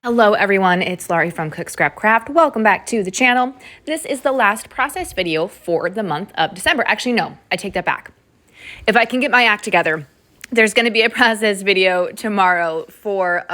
Hello everyone, it's Laurie from Cook Scrap Craft. Welcome back to the channel. This is the last process video for the month of December. Actually, no, I take that back. If I can get my act together, there's going to be a process video tomorrow for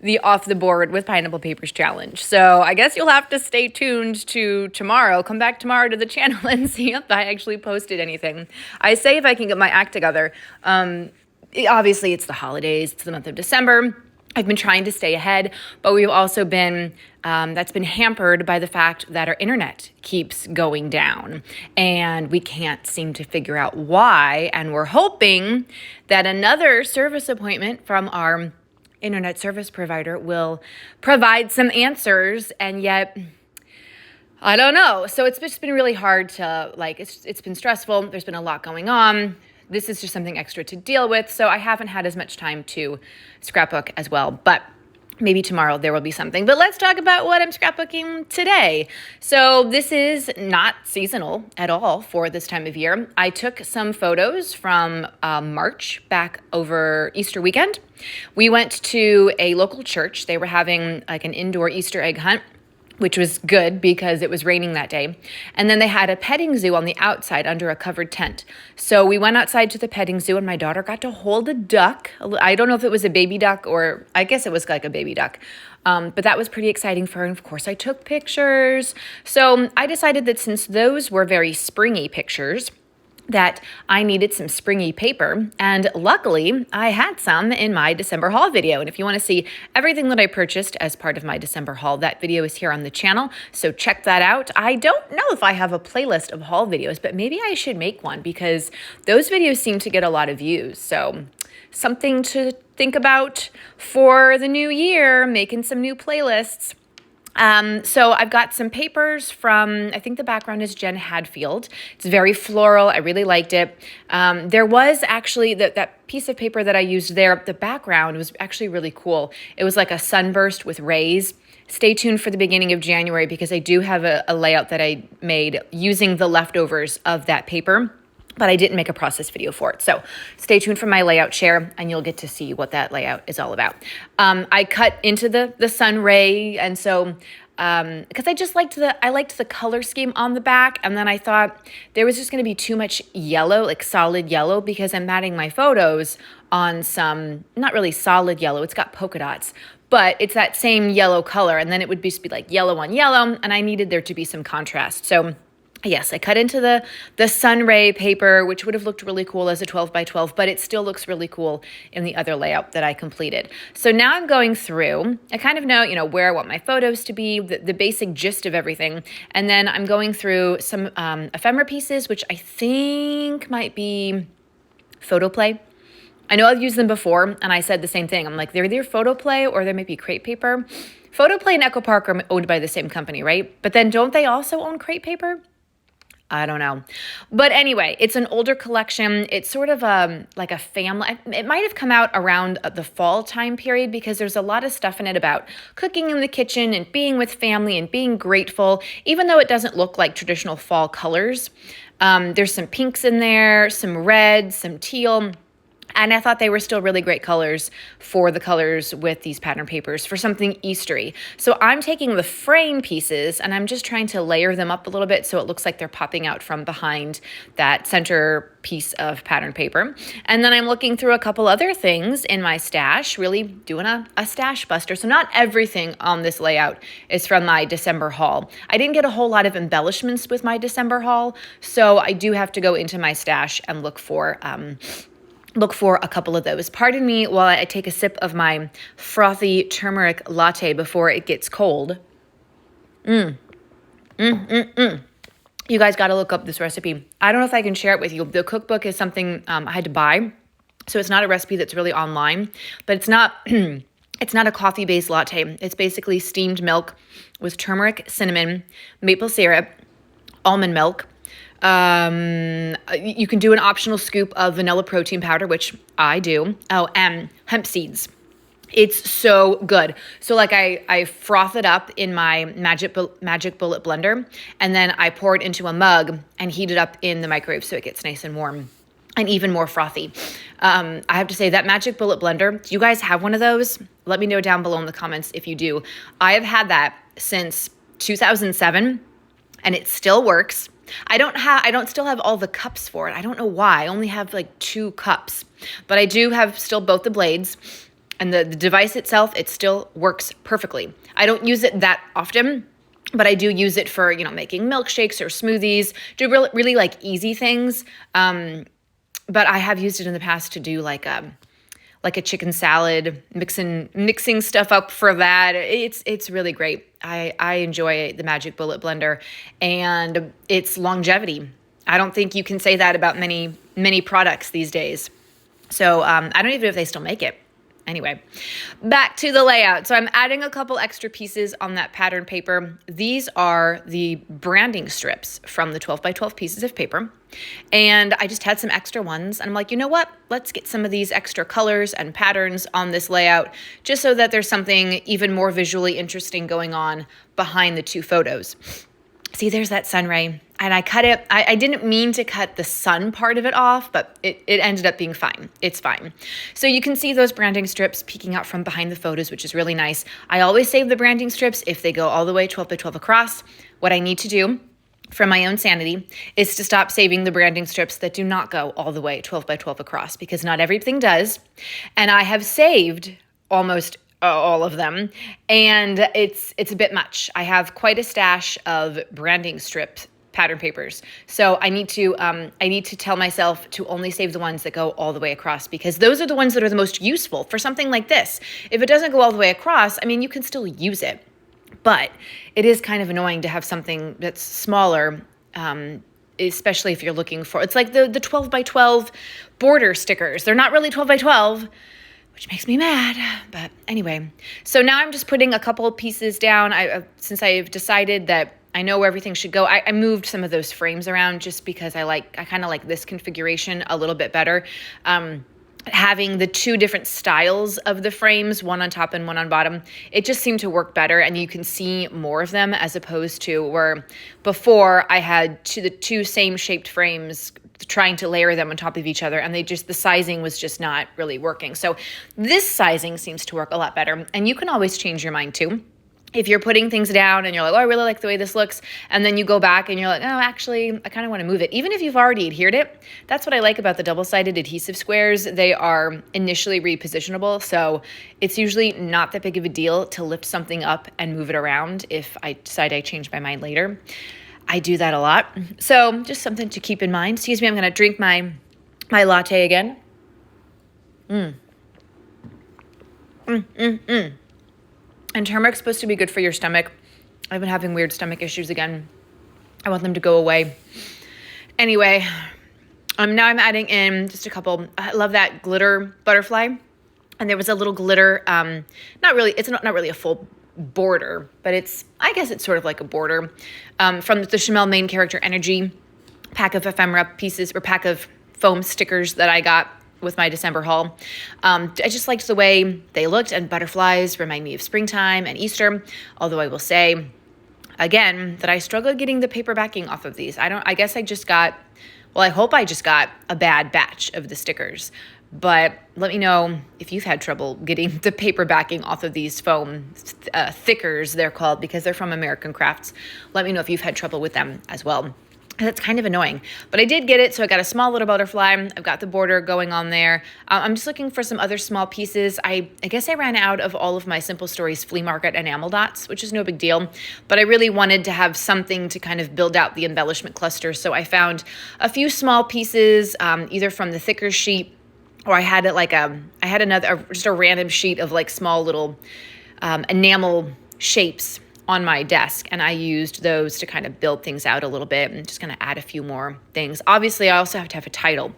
the Off the Board with Pineapple Papers challenge. So I guess you'll have to stay tuned to tomorrow. Come back tomorrow to the channel and see if I actually posted anything. I say if I can get my act together. Obviously, it's the holidays. It's the month of December. I've been trying to stay ahead, but we've also been, that's been hampered by the fact that our internet keeps going down and we can't seem to figure out why. And we're hoping that another service appointment from our internet service provider will provide some answers, and yet I don't know. So it's just been really hard to, it's been stressful. There's been a lot going on. This is just something extra to deal with, so I haven't had as much time to scrapbook as well, but maybe tomorrow there will be something. But let's talk about what I'm scrapbooking today. So this is not seasonal at all for this time of year. I took some photos from March back over Easter weekend. We went to a local church. They were having like an indoor Easter egg hunt, which was good because it was raining that day. And then they had a petting zoo on the outside under a covered tent. So we went outside to the petting zoo and my daughter got to hold a duck. I don't know if it was a baby duck or I guess it was like a baby duck. But that was pretty exciting for her. And of course I took pictures. So I decided that since those were very springy pictures, that I needed some springy paper, and luckily I had some in my December haul video. And if you want to see everything that I purchased as part of my December haul, that video is here on the channel, so check that out. I don't know if I have a playlist of haul videos, but maybe I should make one because those videos seem to get a lot of views. So something to think about for the new year, making some new playlists. So I've got some papers from, I think the background is Jen Hadfield. It's very floral. I really liked it. There was actually that piece of paper that I used there. The background was actually really cool. It was like a sunburst with rays. Stay tuned for the beginning of January because I do have a layout that I made using the leftovers of that paper, but I didn't make a process video for it. So stay tuned for my layout share and you'll get to see what that layout is all about. I cut into the sun ray, and so because I just liked the color scheme on the back, and then I thought there was just going to be too much yellow, like solid yellow, because I'm matting my photos on some not really solid yellow. It's got polka dots, but it's that same yellow color, and then it would just be like yellow on yellow, and I needed there to be some contrast. So yes, I cut into the sun ray paper, which would have looked really cool as a 12 by 12, but it still looks really cool in the other layout that I completed. So now I'm going through, I kind of know, where I want my photos to be, the basic gist of everything. And then I'm going through some ephemera pieces, which I think might be photoplay. I know I've used them before, and I said the same thing. I'm like, they're either photoplay or they might be crepe paper. Photoplay and Echo Park are owned by the same company, right? But then don't they also own crepe paper? I don't know. But anyway, it's an older collection. It's sort of like a family. It might have come out around the fall time period because there's a lot of stuff in it about cooking in the kitchen and being with family and being grateful, even though it doesn't look like traditional fall colors. There's some pinks in there, some reds, some teal. And I thought they were still really great colors for the colors with these pattern papers for something Eastery. So I'm taking the frame pieces and I'm just trying to layer them up a little bit so it looks like they're popping out from behind that center piece of pattern paper. And then I'm looking through a couple other things in my stash, really doing a stash buster. So not everything on this layout is from my December haul. I didn't get a whole lot of embellishments with my December haul, so I do have to go into my stash and look for a couple of those. Pardon me while I take a sip of my frothy turmeric latte before it gets cold. You guys got to look up this recipe. I don't know if I can share it with you. The cookbook is something I had to buy, so it's not a recipe that's really online, but it's not it's not a coffee-based latte. It's basically steamed milk with turmeric, cinnamon, maple syrup, almond milk. You can do an optional scoop of vanilla protein powder, which I do. Oh, and hemp seeds. It's so good. So like I froth it up in my Magic Bullet blender, and then I pour it into a mug and heat it up in the microwave so it gets nice and warm. and even more frothy. I have to say that Magic Bullet blender, do you guys have one of those? Let me know down below in the comments if you do. I have had that since 2007 and it still works. I don't still have all the cups for it. I don't know why. I only have like 2 cups, but I do have still both the blades, and the device itself, it still works perfectly. I don't use it that often, but I do use it for, making milkshakes or smoothies, do really like easy things. But I have used it in the past to do like a chicken salad, mixing stuff up for that. It's really great. I enjoy the Magic Bullet blender and its longevity. I don't think you can say that about many products these days. So I don't even know if they still make it. Anyway, back to the layout. So I'm adding a couple extra pieces on that pattern paper. These are the branding strips from the 12 by 12 pieces of paper. And I just had some extra ones. And I'm like, you know what? Let's get some of these extra colors and patterns on this layout just so that there's something even more visually interesting going on behind the 2 photos. See, there's that sun ray. And I cut it. I didn't mean to cut the sun part of it off, but it ended up being fine. It's fine. So you can see those branding strips peeking out from behind the photos, which is really nice. I always save the branding strips if they go all the way 12 by 12 across. What I need to do for my own sanity is to stop saving the branding strips that do not go all the way 12 by 12 across, because not everything does. And I have saved almost all of them, and it's a bit much. I have quite a stash of branding strip pattern papers. So I need to tell myself to only save the ones that go all the way across, because those are the ones that are the most useful for something like this. If it doesn't go all the way across, I mean, you can still use it, but it is kind of annoying to have something that's smaller, especially if you're looking for, it's like the 12 by 12 border stickers. They're not really 12 by 12, which makes me mad. But anyway, so now I'm just putting a couple of pieces down. Since I've decided that I know where everything should go, I moved some of those frames around just because I kind of like this configuration a little bit better. Having the 2 different styles of the frames, one on top and one on bottom, it just seemed to work better, and you can see more of them, as opposed to where before I had the 2 same shaped frames trying to layer them on top of each other, and the sizing was just not really working. So this sizing seems to work a lot better, and you can always change your mind too. If you're putting things down and you're like, oh, I really like the way this looks, and then you go back and you're like, oh, actually, I kind of want to move it. Even if you've already adhered it, that's what I like about the double-sided adhesive squares. They are initially repositionable, so it's usually not that big of a deal to lift something up and move it around if I decide I change my mind later. I do that a lot. So just something to keep in mind. Excuse me, I'm going to drink my latte again. And turmeric's supposed to be good for your stomach. I've been having weird stomach issues again. I want them to go away. Anyway, now I'm adding in just a couple. I love that glitter butterfly. And there was a little glitter, it's not really a full border, but I guess it's sort of like a border, from the Chanel main character energy pack of ephemera pieces, or pack of foam stickers that I got with my December haul. I just liked the way they looked, and butterflies remind me of springtime and Easter, although I will say again that I struggled getting the paper backing off of these. I hope I just got a bad batch of the stickers, but let me know if you've had trouble getting the paper backing off of these foam thickers, they're called, because they're from American Crafts. Let me know if you've had trouble with them as well. That's kind of annoying, but I did get it. So I got a small little butterfly. I've got the border going on there. I'm just looking for some other small pieces. I guess I ran out of all of my Simple Stories flea market enamel dots, which is no big deal, but I really wanted to have something to kind of build out the embellishment cluster. So I found a few small pieces, either from the thicker sheet, or I had just a random sheet of like small little enamel shapes on my desk, and I used those to kind of build things out a little bit, and just going to add a few more things. Obviously, I also have to have a title,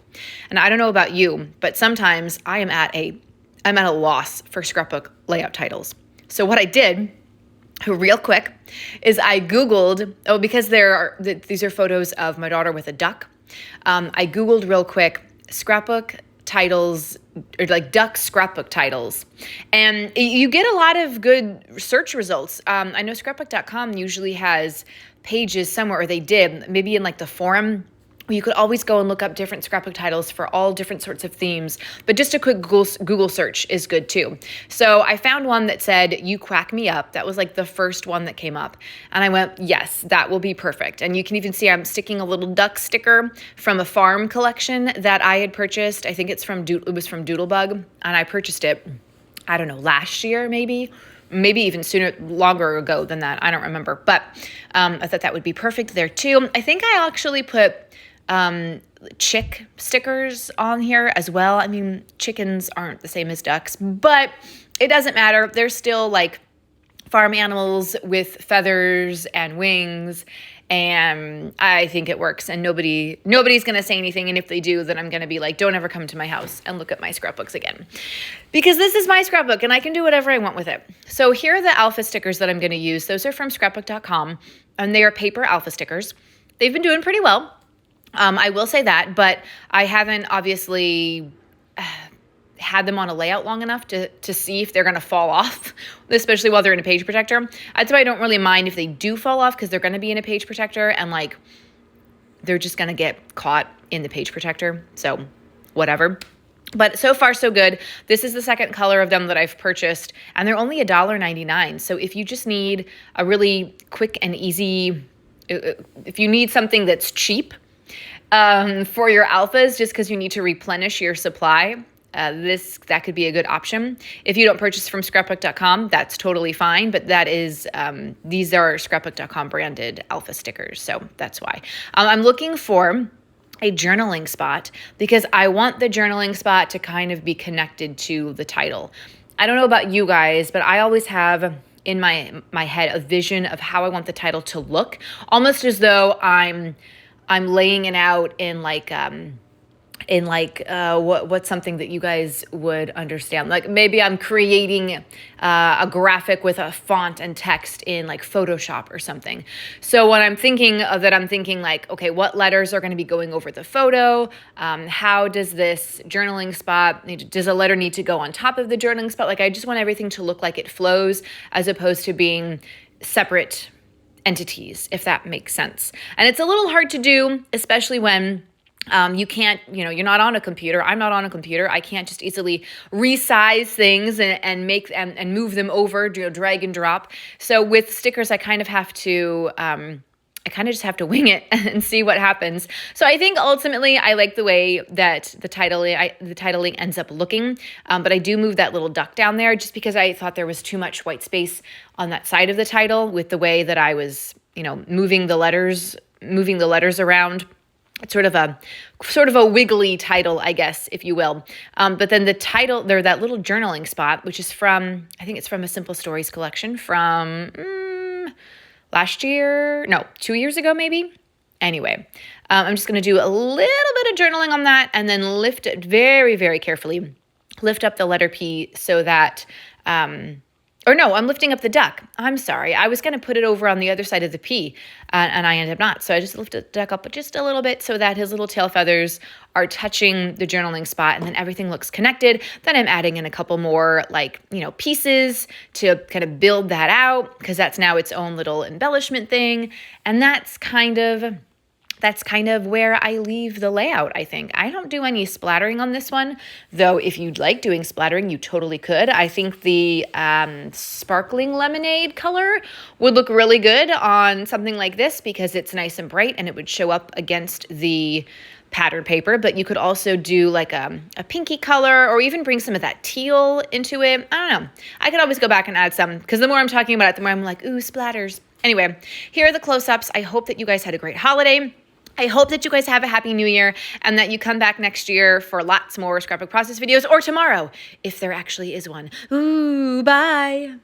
and I don't know about you, but sometimes I'm at a loss for scrapbook layout titles. So what I did real quick is I Googled, because these are photos of my daughter with a duck. I Googled real quick scrapbook titles, or like duck scrapbook titles, and you get a lot of good search results. I know scrapbook.com usually has pages somewhere, or they did, maybe in like the forum You could always go and look up different scrapbook titles for all different sorts of themes, but just a quick Google search is good too. So I found one that said, "You Quack Me Up." That was like the first one that came up. And I went, yes, that will be perfect. And you can even see I'm sticking a little duck sticker from a farm collection that I had purchased. I think it was from Doodlebug, and I purchased it, I don't know, last year maybe even sooner, longer ago than that. I don't remember, but I thought that would be perfect there too. I think I actually put chick stickers on here as well. I mean, chickens aren't the same as ducks, but it doesn't matter. They're still like farm animals with feathers and wings, and I think it works, and nobody's going to say anything. And if they do, then I'm going to be like, don't ever come to my house and look at my scrapbooks again, because this is my scrapbook and I can do whatever I want with it. So here are the alpha stickers that I'm going to use. Those are from scrapbook.com, and they are paper alpha stickers. They've been doing pretty well. I will say that, but I haven't obviously had them on a layout long enough to see if they're going to fall off, especially while they're in a page protector. That's why I don't really mind if they do fall off, because they're going to be in a page protector and like they're just going to get caught in the page protector. So whatever. But so far, so good. This is the second color of them that I've purchased, and they're only $1.99. So if you just need a really quick and easy, if you need something that's cheap, for your alphas, just because you need to replenish your supply, that could be a good option. If you don't purchase from scrapbook.com, that's totally fine, but that is, these are scrapbook.com branded alpha stickers, so that's why. I'm looking for a journaling spot, because I want the journaling spot to kind of be connected to the title. I don't know about you guys, but I always have in my head a vision of how I want the title to look, almost as though I'm laying it out in what's something that you guys would understand. Like maybe I'm creating a graphic with a font and text in like Photoshop or something. So when I'm thinking of that, I'm thinking like, okay, what letters are going to be going over the photo? How does this journaling spot, does a letter need to go on top of the journaling spot? Like I just want everything to look like it flows, as opposed to being separate entities, if that makes sense. And it's a little hard to do, especially when you can't, you're not on a computer. I'm not on a computer. I can't just easily resize things and make and move them over, drag and drop. So with stickers, I kind of have to, just have to wing it and see what happens. So I think ultimately I like the way that the titling ends up looking. But I do move that little duck down there just because I thought there was too much white space on that side of the title with the way that I was, moving the letters around. It's sort of a wiggly title, I guess, if you will. But then the title, there's that little journaling spot, which is from, I think it's from a Simple Stories collection from last year, no, 2 years ago maybe. Anyway, I'm just going to do a little bit of journaling on that, and then lift it very, very carefully. Lift up the letter P so that, or no, I'm lifting up the duck. I'm sorry. I was going to put it over on the other side of the P, and I ended up not. So I just lifted the duck up just a little bit so that his little tail feathers are touching the journaling spot, and then everything looks connected. Then I'm adding in a couple more pieces to kind of build that out, because that's now its own little embellishment thing. And that's kind of where I leave the layout, I think. I don't do any splattering on this one, though if you'd like doing splattering, you totally could. I think the sparkling lemonade color would look really good on something like this because it's nice and bright and it would show up against the pattern paper. But you could also do like a pinky color, or even bring some of that teal into it. I don't know. I could always go back and add some, because the more I'm talking about it, the more I'm like, ooh, splatters. Anyway, here are the close-ups. I hope that you guys had a great holiday. I hope that you guys have a happy new year, and that you come back next year for lots more scrapbook process videos, or tomorrow, if there actually is one. Ooh, bye.